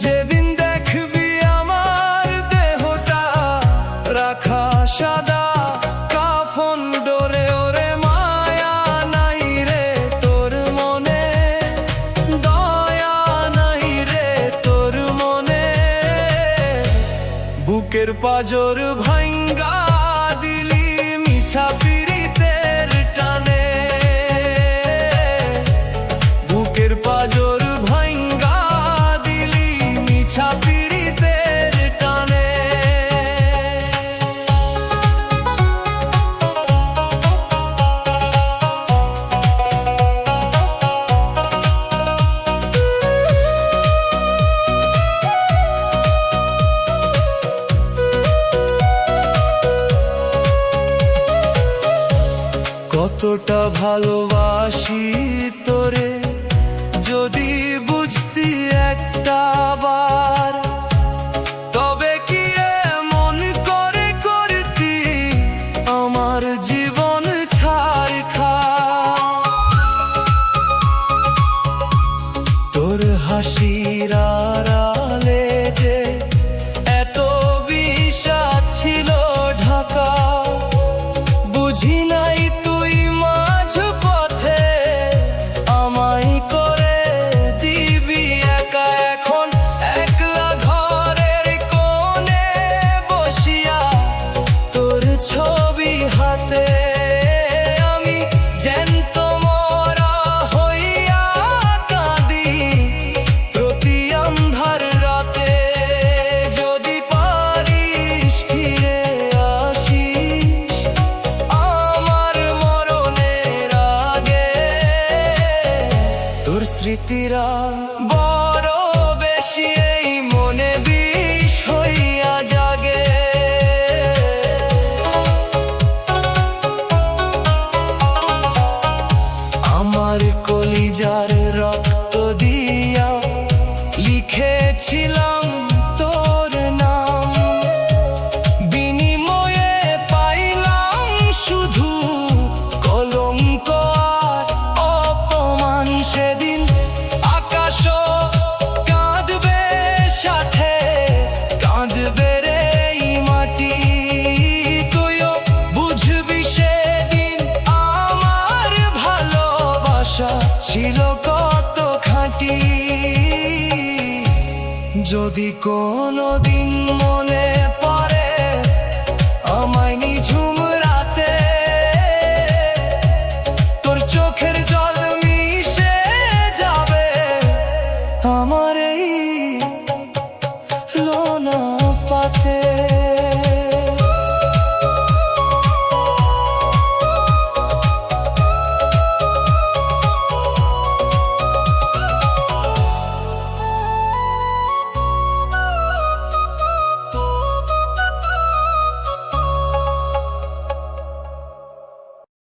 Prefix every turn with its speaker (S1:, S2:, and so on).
S1: যেদিন দেখবি আমার দেহটা রাখা সাদা কাফন ডোরে, ওরে মায়া নাই রে তোর মনে, দয়া নাই রে তোর মনে। বুকের পাজর ভাঙ্গা দিলি মিছা পিরিতের টানে, বুকের পাজর ভাঙ্গা দিলি মিছা পিরিতের টানে। কতটা ভালোবাসি তোরে যদি বুঝতি একটা বার, তবে কি এমন করে করতি আমার জীবন ছারখার। তোর হাসির আড়ালে যে এত বিষাদ ছিল ঢাকা, বুঝি নাই তুই মাঝ পথে আমায় করে দিবি একা। এখন একলা ঘরের কোণে বসিয়া তোর ছবি হাতে আমি জ্যান্ত মরা হইয়া কাঁদি প্রতি আন্ধার রাতে। যদি পারিস ফিরে আসিস আমার মরণের আগে, তোর স্মৃতিরা বড় বেশি এই মনে বিষ হইয়া জাগে। আমার কলিজার রক্ত দিয়া লিখেছিলাম তোর নাম, বিনিময়ে পাইলাম শুধু কলঙ্ক আর অপমান। সেদিন আকাশও কাঁদবে সাথে কাঁদবে রে এই মাটি, তুইও বুঝবি সেদিন আমার ভালোবাসা ছিল কত খাঁটি। যদি কোনোদিন মনে